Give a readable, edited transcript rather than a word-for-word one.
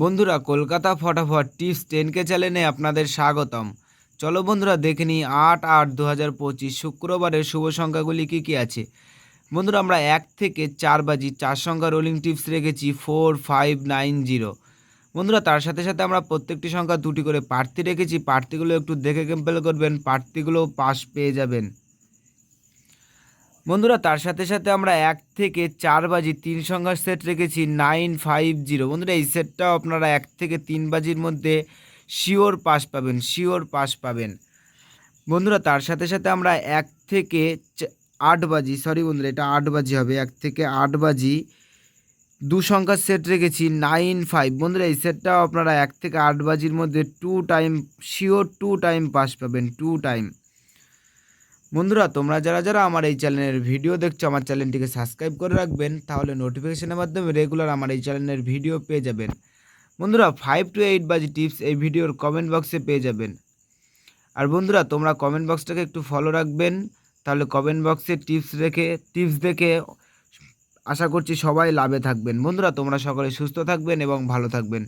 বন্ধুরা, কলকাতা ফটাফট tips 10K চ্যানেলে আপনাদের স্বাগতম। চলো বন্ধুরা, দেখে নিই 8/8/2025 শুক্রবারের শুভ সংখ্যাগুলি কী কী আছে। বন্ধুরা, আমরা 1 থেকে 4 বাজি 4 সংখ্যা রোলিং টিপস রেখেছি 4590। বন্ধুরা, তার সাথে সাথে আমরা প্রত্যেকটি সংখ্যা দুটি করে প্রার্থী রেখেছি। প্রার্থীগুলো একটু দেখে কম্পেয়ার করবেন, প্রার্থীগুলো পাস পেয়ে যাবেন। বন্ধুরা, তার সাথে সাথে আমরা 1 থেকে 4 বাজি 3 সংখ্যার সেট রেখেছি 950। বন্ধুরা, এই সেটটাও আপনারা 1 থেকে 3 বাজির মধ্যে শিওর পাস পাবেন। বন্ধুরা, তার সাথে সাথে আমরা 1 থেকে 8 বাজি, সরি বন্ধুরা, এটা 8 বাজি হবে, 1 থেকে 8 বাজি 2 সংখ্যার সেট রেখেছি 95। বন্ধুরা, এই সেটটাও আপনারা 1 থেকে 8 বাজির মধ্যে 2 টাইম শিওর 2 টাইম পাস পাবেন, 2 টাইম। বন্ধুরা, তোমরা যারা যারা আমার এই চ্যানেলের ভিডিও দেখছো, আমার চ্যানেলটিকে সাবস্ক্রাইব করে রাখবেন, তাহলে নোটিফিকেশনের মাধ্যমে রেগুলার আমার এই চ্যানেলের ভিডিও পেয়ে যাবেন। বন্ধুরা, 5 to 8 বাজি টিপস এই ভিডিওর কমেন্ট বক্সে পেয়ে যাবেন। আর বন্ধুরা, তোমরা কমেন্ট বক্সটাকে একটু ফলো রাখবেন, তাহলে কমেন্ট বক্সে টিপস দেখে আশা করছি সবাই লাভে থাকবেন। বন্ধুরা, তোমরা সকলে সুস্থ থাকবেন এবং ভালো থাকবেন।